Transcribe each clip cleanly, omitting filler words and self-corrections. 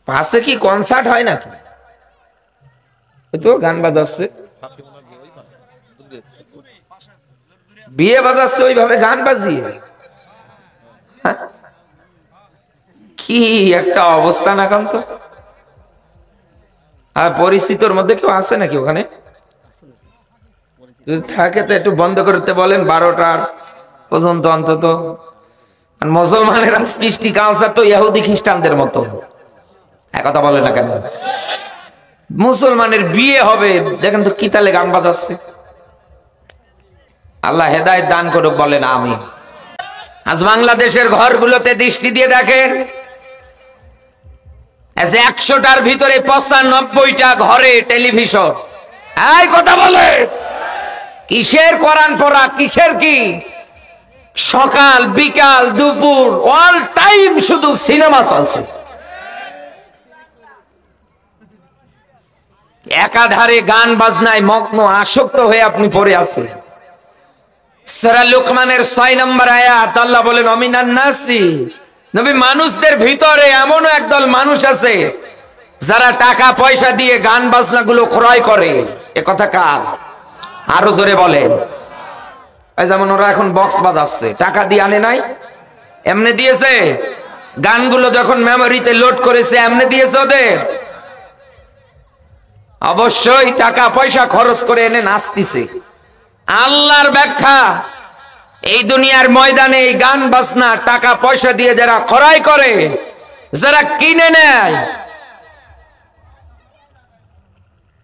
পাশে কি কনসার্ট হয় নাকি? ওই তো গান বাজাচ্ছে, বিয়ে বাজাচ্ছে ওইভাবে গান বাজিয়ে। কি একটা অবস্থা না কান্ত। আর পরিচিতর মধ্যে কেউ আছে নাকি ওখানে? যদি থাকে তো একটু বন্ধ করতে বলেন 12টার পর্যন্ত অন্তত। মুসলমানের কৃষ্টি কালচার তো ইহুদি খ্রিস্টানদের মতো, একথা বলে না কেন? মুসলমানের বিয়ে হবে দেখেন তো কি তালে গান বাজাচ্ছে। আল্লাহ হেদায়েত দান করুক, বলেন আমিন। আজ বাংলাদেশের ঘরগুলোতে দৃষ্টি দিয়ে দেখেন, 100টার ভিতরে 95টা ঘরে টেলিভিশন। এই কথা বলে কিসের কোরআন পড়া, কিসের কি সকাল বিকাল দুপুর অল টাইম শুধু সিনেমা চলছে। একাধারে গান বাজনায় মগ্ন আসক্ত হয়ে আপনি পড়ে আছেন। সূরা লুকমানের 6 নম্বর আয়াত আল্লাহ বলেন অমিনান নাসি, নবী মানুষদের ভিতরে এমনও একদল মানুষ আছে যারা টাকা পয়সা দিয়ে গান বাজনা গুলো ক্রয় করে। এ কথা কার? আরো জোরে বলেন। এই যেমন ওরা এখন বক্স বাজাচ্ছে, টাকা দিয়ে আনে নাই, এমনি দিয়েছে। গানগুলো যখন মেমোরিতে লোড করেছে এমনি দিয়েছে ওদের? অবশ্যই টাকা পয়সা খরচ করে এনে নাচতেছে। আল্লাহর ব্যাখ্যা, এই দুনিয়ার ময়দানে এই গান বাজনা টাকা পয়সা দিয়ে যারা ক্রয় করে, যারা কিনে নেয়,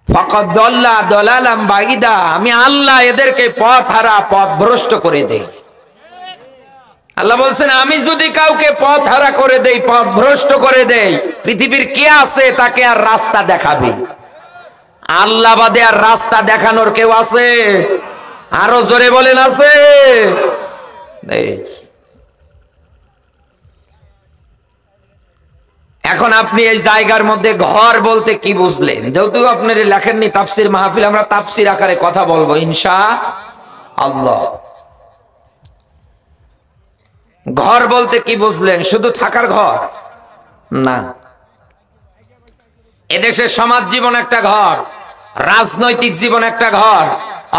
ফাকাদ দাল্লা দালালাম বাঈদা, আমি আল্লাহ এদেরকে পথ হারা পথ ভ্রষ্ট করে দেই। আল্লাহ বলছেন আমি যদি কাউকে পথ হারা করে দেই, পথ ভ্রষ্ট করে দেই, পৃথিবীর কে আছে তাকে আর রাস্তা দেখাবে? আল্লাহ বাদে আর রাস্তা দেখানোর কেউ আছে? আরো জোরে বলেন আছে? এখন আপনি এই জায়গার মধ্যে ঘর বলতে কি বুঝলেন? যেহেতু আপনার লেখেননি তাফসির মাহফিল, আমরা তাফসির আকারে কথা বলবো ইনশাআল্লাহ। ঘর বলতে কি বুঝলেন? শুধু থাকার ঘর না, এদেশের সমাজ জীবন একটা ঘর, রাজনৈতিক জীবন একটা ঘর,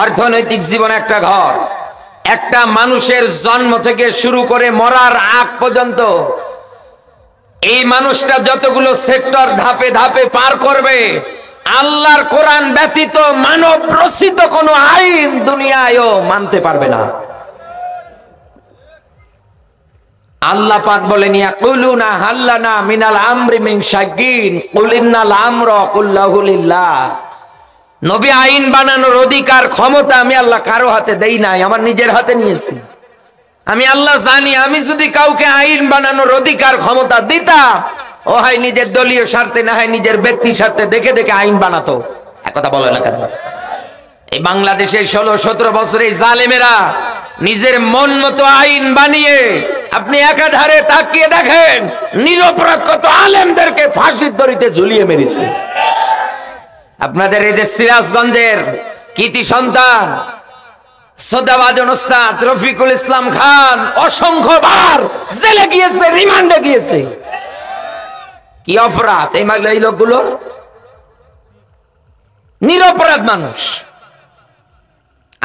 অর্থনৈতিক জীবন একটা ঘর। একটা মানুষের জন্ম থেকে শুরু করে মরার আগ পর্যন্ত এই মানুষটা যতগুলো সেক্টর ধাপে ধাপে পার করবে, আল্লাহর কোরআন ব্যতীত মানব রচিত কোন আইন দুনিয়ায়ও মানতে পারবে না। আল্লাহ পাক বলেন ইয়াকুলুনা হাল্লানা মিনাল আমরি মিন শাইইন কুল ইন্নাল আমরা কুল্লাহু লিল্লাহ। নবী আইন বানানোর অধিকার ক্ষমতা আমি আল্লাহ কারো হাতে দেই নাই, আমার নিজের হাতে নিয়েছি। আমি আল্লাহ জানি, আমি যদি কাউকে আইন বানানোর অধিকার ক্ষমতা দিতাম, ও হয় নিজের দলীয় স্বার্থে, না হয় নিজের ব্যক্তি স্বার্থে দেখে দেখে আইন বানাতো। একথা বলে না কেন? এই বাংলাদেশে 16-17 বছরে জালেমেরা নিজের মন মতো আইন বানিয়ে, আপনি একাধারে তাকিয়ে দেখেন নিরপরাধ কত আলেমদেরকে ফাঁসির দড়িতে ঝুলিয়ে মেরেছে। আপনাদের এই যে সিরাজগঞ্জের কৃতি সন্তান শ্রদ্ধাভাজন ওস্তাদ রফিকুল ইসলাম খান অসংখ্যবার জেলে গিয়েছে, রিমান্ডে গিয়েছে। কি অপরাধ এই লোকগুলোর? নিরপরাধ মানুষ।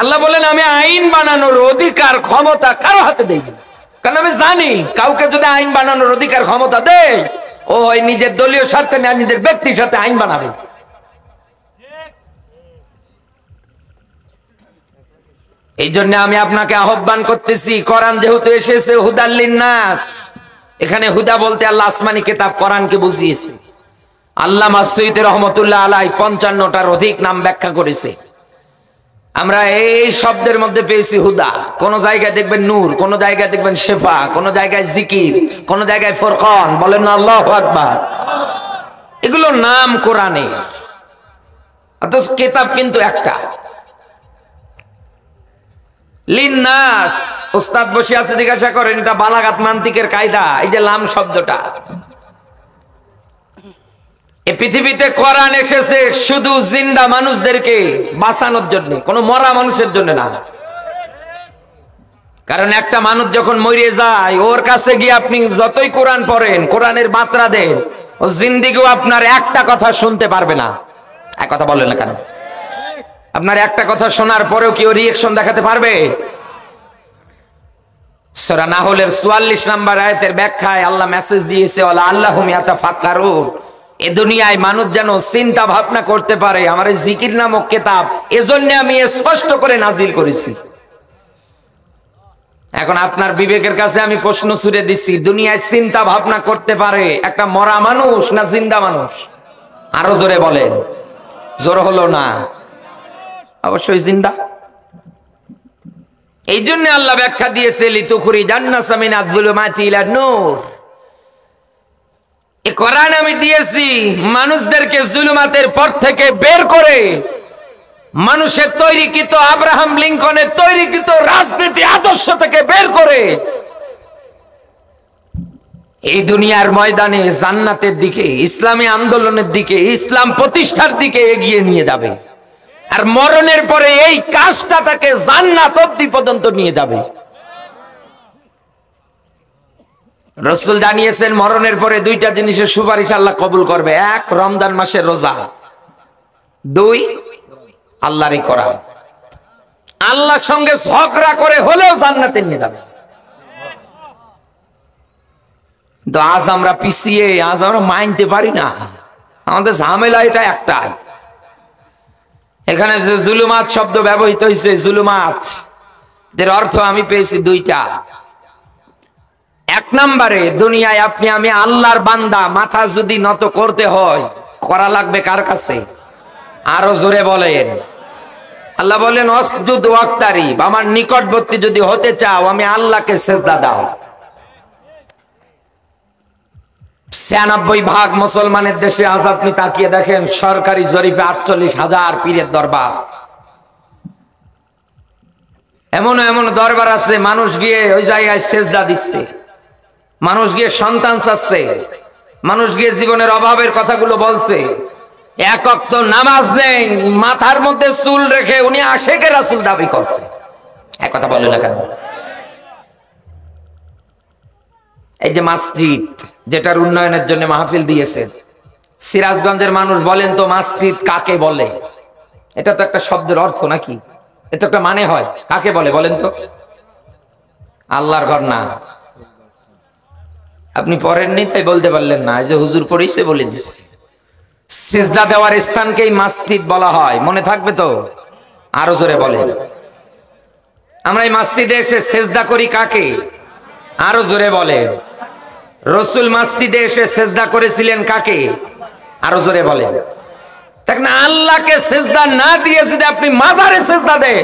আল্লাহ বলেন আমি আইন বানানোর অধিকার ক্ষমতা কারো হাতে দেই, কারণ আমি জানি কাউকে যদি আইন বানানোর অধিকার ক্ষমতা দেয়, ও হয় নিজের দলীয় স্বার্থে না নিজের ব্যক্তির সাথে আইন বানাবে। এই জন্য আমি আপনাকে আহ্বান করতেছি, কোরআন যেহেতু এসেছে হুদাল লিন্নাস, এখানে হুদা বলতে আল্লাহ আসমানি কিতাব কোরআনকে বুঝিয়েছে। আল্লামা সৈয়দ রহমতুল্লাহ আলাইহি 55টার অধিক নাম ব্যাখ্যা করেছে। আমরা এই শব্দের মধ্যে পেয়েছি হুদা। কোন জায়গায় দেখবেন নূর, কোন জায়গায় দেখবেন শেফা, কোন জায়গায় জিকির, কোন জায়গায় ফুরকান। বলেন না আল্লাহু আকবার। এগুলো নাম কোরআনে, অথচ কিতাব কিন্তু একটা। লিন্নাস, উস্তাদ বসে আছে, জিজ্ঞাসা করেন এটা বালাগাত মান্তিকের কায়দা। এই যে লাম শব্দটা, এই পৃথিবীতে কোরআন এসেছে শুধু জিন্দা মানুষদেরকে বাঁচানোর জন্য, কোনো মরা মানুষের জন্য না। কারণ একটা মানুষ যখন মরে যায়, ওর কাছে গিয়ে আপনি যতই কোরআন পড়েন, কোরআনের বার্তা দেন, ও জিন্দেগিও আপনার একটা কথা শুনতে পারবে না। এক কথা বলেন না কেন? আপনার একটা কথা শোনার পরেও কি ও রিঅ্যাকশন দেখাতে পারবে? সূরা নাহলের 44 নম্বর আয়াতের ব্যাখ্যায় আল্লাহ মেসেজ দিয়েছে, ওয়ালা আল্লাহুম ইয়াতাফাক্কারুন। এই দুনিয়ায় মানুষ যেন চিন্তা ভাবনা করতে পারে, আমার এই জিকির নামক কিতাব এজন্য আমি স্পষ্ট করে নাজিল করেছি। এখন আপনার বিবেকের কাছে আমি প্রশ্ন ছুড়ে দিচ্ছি, দুনিয়ায় চিন্তা ভাবনা করতে পারে একটা মরা মানুষ না জিন্দা মানুষ? আরো জোরে বলেন। জোর হলো না? অবশ্যই জিন্দা। এই জন্য আল্লাহ ব্যাখ্যা দিয়েছে, লিতুখরিজান নাসা মিনাজ যুলুমাতি ইলান নূর। এই কোরআন আমি দিয়েছি মানুষদেরকে জুলুমাতের পথ থেকে বের করে, মানুষের তৈরিকৃত আব্রাহাম লিঙ্কনের তৈরিকৃত রাজনীতি আদর্শ থেকে বের করে এই দুনিয়ার ময়দানে জান্নাতের দিকে, ইসলামী আন্দোলনের দিকে, ইসলাম প্রতিষ্ঠার দিকে এগিয়ে নিয়ে যাবে। আর মরণের পরে এই কাজটা তাকে জান্নাত অবধি পর্যন্ত নিয়ে যাবে। রাসূল জানিয়েছেন মরণের পরে দুইটা জিনিসের সুপারিশ আল্লাহ কবুল করবে। এক, রমজান মাসের রোজা। দুই, আল্লাহরই কোরআন। আল্লাহর সঙ্গে ঝগড়া করে হলেও জান্নাতে নিয়ে যাবে। তো আজ আমরা পিছিয়ে, আজ আমরা মানতে পারি না। আমাদের ঝামেলা এটা একটাই। এখানে যে জুলুমাত শব্দ ব্যবহৃত হয়েছে, জুলুমাত এর অর্থ আমি পেয়েছি দুইটা। এক নম্বরে, দুনিয়ায় আপনি আমি আল্লাহর বান্দা, মাথা যদি নত করতে হয় করা লাগবে কার কাছে? আরো জোরে বলেন। আল্লাহ বলেন অসজুদ ওয়াক্তারিব, আমার নিকটবর্তী যদি হতে চাও আমি আল্লাহকে সেজদা দাও। 96% মুসলমানের দেশে আজ আপনি তাকিয়ে দেখেন সরকারি জরিপে 48,000 পীরের দরবার। এমন এমন দরবার আছে মানুষ গিয়ে ওই জায়গায় সেজদা দিচ্ছে, মানুষ গিয়ে সন্তান চাচ্ছে, মানুষ গিয়ে জীবনের অভাবের কথাগুলো বলছে। এক ওয়াক্ত নামাজ নেই, মাথার মধ্যে চুল রেখে উনি আশেকে রাসূল দাবি করছে। এক কথা বলে না কেন? এই যে মসজিদ, যেটার উন্নয়নের জন্য মাহফিল দিয়েছে, সিরাজগঞ্জের মানুষ বলেন তো মসজিদ কাকে বলে? এটা তো একটা শব্দের অর্থ নাকি? এটা একটা মানে হয়। কাকে বলে বলেন তো? আল্লাহর ঘর না। আপনি পড়েননি তাই বলতে পারলেন না, এই যে হুজুর পড়েছে বলে দিচ্ছে। সিজদা দেওয়ার স্থানকেই মসজিদ বলা হয়, মনে থাকবে তো? আরো জোরে বলেন। আমরা এই মসজিদে এসে সিজদা করি কাকে? আরো জোরে বলেন। রাসূল মসজিদে এসে সিজদা করেছিলেন কাকে? আরো জোরে বলেন। দেখ না, আল্লাহকে সিজদা না দিয়ে যদি আপনি মাজারে সিজদা দেন,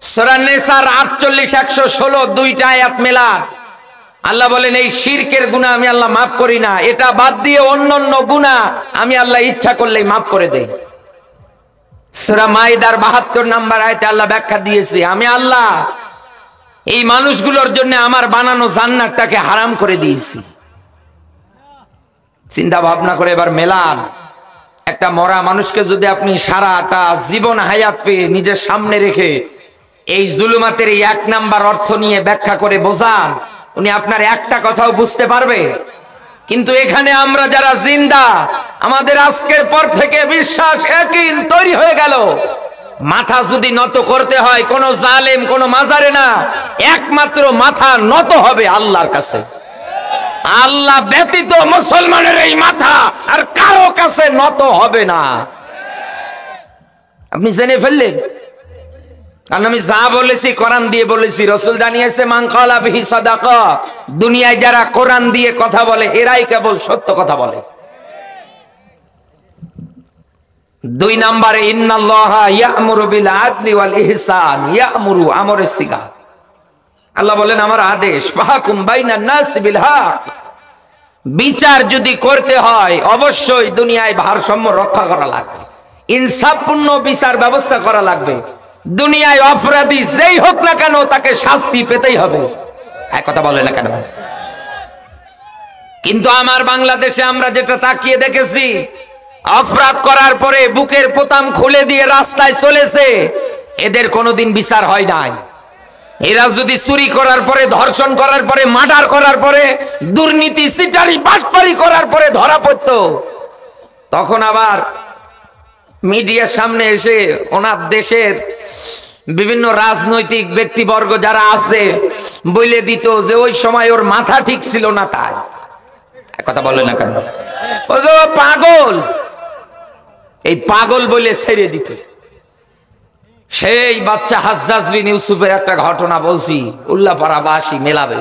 সূরা নিসার 48, 116 দুইটা আয়াত মেলান। আল্লাহ বলেন এই শিরকের গুনাহ আমি আল্লাহ মাফ করি না, এটা বাদ দিয়ে অন্যান্য গুনাহ আমি আল্লাহ ইচ্ছা করলেই মাফ করে দেই। সূরা মাইদার 72 নম্বর আয়াতে আল্লাহ ব্যাখ্যা দিয়েছে, আমি আল্লাহ এই মানুষগুলোর জন্য আমার বানানো জান্নাতটাকে হারাম করে দিয়েছি। চিন্তা ভাবনা করে এবার মেলান। একটা মরা মানুষকে যদি আপনি সারাটা জীবন হায়াত পেয়ে নিজের সামনে রেখে এই জুলুমাতের এই এক নাম্বার অর্থ নিয়ে ব্যাখ্যা করে বোঝান, উনি আপনার একটা কথাও বুঝতে পারবে? কিন্তু এখানে আমরা যারা জিন্দা, আমাদের আজকের পর থেকে বিশ্বাস ইয়াকিন তৈরি হয়ে গেল, মাথা যদি নত করতে হয় কোন জালেম কোন মাজারে না, একমাত্র মাথা নত হবে আল্লাহর কাছে। আল্লাহ ব্যতীত মুসলমানের এই মাথা আর কারো কাছে নত হবে না। আপনি জেনে ফেললেন, কারণ আমি যা বলেছি কোরআন দিয়ে বলেছি। রাসূল জানিয়েছে মান ক্বালা বিহি সাদাকা, দুনিয়ায় যারা কোরআন দিয়ে কথা বলে এরাই কেবল সত্য কথা বলে। দুই নম্বরে ইন্নাল্লাহা ইয়া'মুরু বিল আদলি ওয়াল ইহসান, ইয়া'মুরু আমরের সিগা। আল্লাহ বলেন আমার আদেশ, ফাহকুম বাইনান নাস বিল হক, বিচার যদি করতে হয় অবশ্যই দুনিয়ায় ভারসাম্য রক্ষা করা লাগবে, ইনসাফপূর্ণ বিচার ব্যবস্থা করা লাগবে। দুনিয়ায় অপরাধী যেই হোক না কেন তাকে শাস্তি পেতেই হবে। এক কথা বলে না কেন? কিন্তু আমার বাংলাদেশে আমরা যেটা তাকিয়ে দেখেছি, অপরাধ করার পরে বুকের বোতাম খুলে দিয়ে রাস্তায় চলেছে, এদের কোনোদিন বিচার হয় নাই। এরা যদি চুরি করার পরে, ধর্ষণ করার পরে, মার্ডার করার পরে, দুর্নীতি সিটারি বাটপারি করার পরে ধরা পড়তো, তখন আবার মিডিয়ার সামনে এসে ওনার দেশের বিভিন্ন রাজনৈতিক ব্যক্তিবর্গ যারা আছে বলে দিত যে ওই সময় ওর মাথা ঠিক ছিল না। তাই কথা বলে না কেন? ও যে পাগল, এই পাগল বলে ছেড়ে দিত। সেই বাচ্চা হাজ্জাজ বিন ইউসুফের একটা ঘটনা বলছি, উল্লাপাড়াবাসী মেলাবে।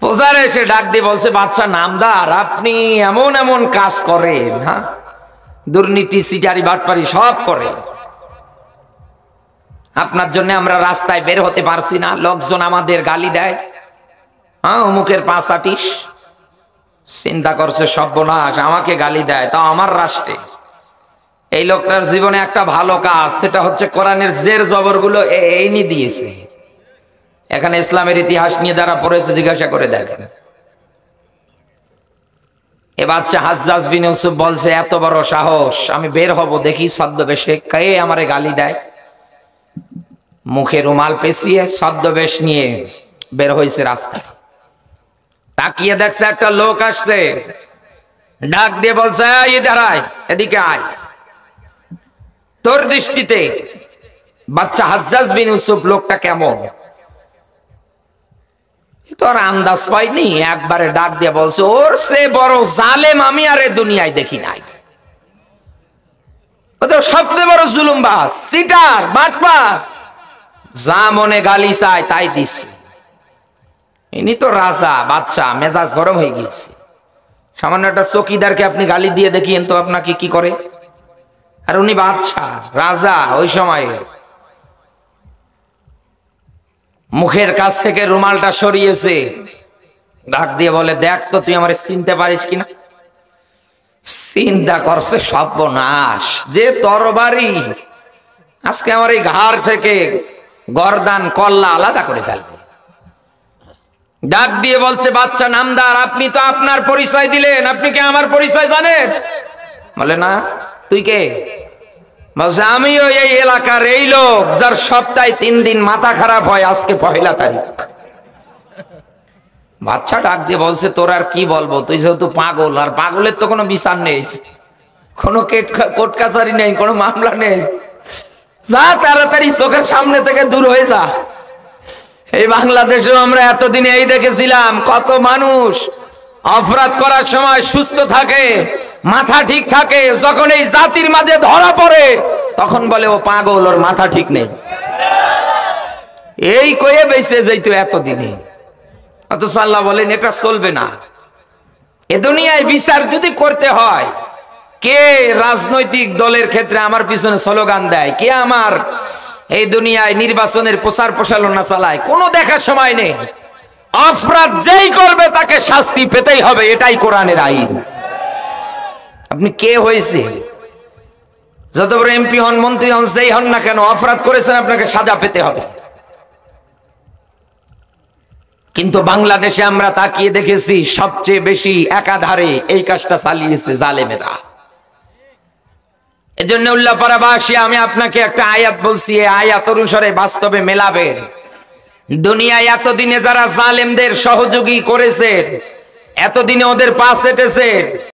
প্রজারে এসে ডাক দিয়ে বলছে, বাচ্চা নামদার, আপনি এমন এমন কাজ করেন, হ্যাঁ, দুর্নীতি সিটারি বাটপারি সব করেন, আপনার জন্য আমরা রাস্তায় বের হতে পারছি না, লোকজন আমাদের গালি দেয়, হ্যাঁ, অমুকের 5 আটিশ। চিন্তা করছে সর্বনাশ, আমাকে গালি দেয়, তাও আমার রাষ্ট্রে। এই লোকটার জীবনে একটা ভালো কাজ, সেটা হচ্ছে কোরআনের জের জবর গুলো এই নিয়ে দিয়েছে। এখানে ইসলামের ইতিহাস নিয়ে যারা পড়েছে জিজ্ঞাসা করে দেখেন। এ বাচ্চা হাজ্জাজ বিন ইউসুফ বলছে, এত বড় সাহস, আমি বের হব দেখি ছদ্মবেশে কে আমারে গালি দেয়। মুখে রুমাল পেঁচিয়ে ছদ্মবেশ নিয়ে বের হয়েছে রাস্তায়। তাকিয়ে দেখছে একটা লোক আসছে, ডাক দিয়ে বলছে, এই দাঁড়ায়, এদিকে আয়। তোর দৃষ্টিতে বাচ্চা হাজ্জাজ বিন ইউসুফ লোকটা কেমন? তোর আন্দাজ পাইনি, একবারে ডাক দিয়ে বলছে, ওর সে বড় জালেম আমি আর এ দুনিয়ায় দেখি নাই। ও তো সবচেয়ে বড় জুলুমবাজ, সিটার, বাটপার, যা মনে গালি চায় তাই দিচ্ছে। ইনি তো রাজা, বাচ্চা, মেজাজ গরম হয়ে গিয়েছে। সামান্য একটা চৌকিদারকে আপনি গালি দিয়ে দেখিয়েন তো আপনাকে কি করে। আর উনি বাচ্চা, রাজা ওই সময়ে। মুখের কাছ থেকে রুমালটা সরিয়েছে, ডাক দিয়ে বলে, দেখ তো তুই আমার চিনতে পারিস কিনা। চিন্তা করছে সর্বনাশ, যে তরবারি আজকে আমার এই ঘাড় থেকে গর্দান কল্লা আলাদা করে ফেলবে। ডাক দিয়ে বলছে, বাচ্চা নামদার, আপনি তো আপনার পরিচয় দিলেন, আপনি কি আমার পরিচয় জানেন? বলে না। তুই কে? বলছে, আমিও এই এলাকার এই লোক যার সপ্তাহে 3 দিন মাথা খারাপ হয়, আজকে 1 তারিখ। বাচ্চা ডাক দিয়ে বলছে, তোর আর কি বলবো, তুই যেহেতু পাগল, আর পাগলের তো কোনো বিচার নেই, কোনো কোর্ট কাছারি নেই, কোনো মামলা নেই, যা তাড়াতাড়ি চোখের সামনে থেকে দূর হয়ে যা। এই বাংলাদেশেও আমরা এতদিনে এই দেখেছিলাম, কত মানুষ অপরাধ করার সময় সুস্থ থাকে, মাথা ঠিক থাকে, যখন এই জাতির মাঝে ধরা পড়ে তখন বলে ও পাগল, ওর মাথা ঠিক নেই। এই কয়ে বেঁচে যাইতো এতদিনে। অথচ আল্লাহ বলেন এটা চলবে না। এ দুনিয়ায় বিচার যদি করতে হয়, কে রাজনৈতিক দলের ক্ষেত্রে আমার পিছনে স্লোগান দেয়, কে আমার এই দুনিয়ায় নির্বাচনের প্রচার প্রসারণা চালায়, কোনো দেখার সময় নেই। অপরাধ যেই করবে তাকে শাস্তি পেতেই হবে, এটাই কোরআনের আইন। আপনি কে হয়েছে, যত বড় এমপি হন, মন্ত্রী হন, যেই হন না কেন, অপরাধ করেছেন আপনাকে সাজা পেতে হবে। কিন্তু বাংলাদেশে আমরা তাকিয়ে দেখেছি, সবচেয়ে বেশি একাধারে এই কাজটা চালিয়েছে জালেমেরা। এজন্য উল্লাপাড়াবাসী, আমি আপনাকে একটা আয়াত বলছি, এই আয়াত অনুসারে বাস্তবে মেলাবেন। দুনিয়ায় এতদিনে যারা জালেমদের সহযোগী করেছে, এতদিনে ওদের পাশ হেঁটেছে,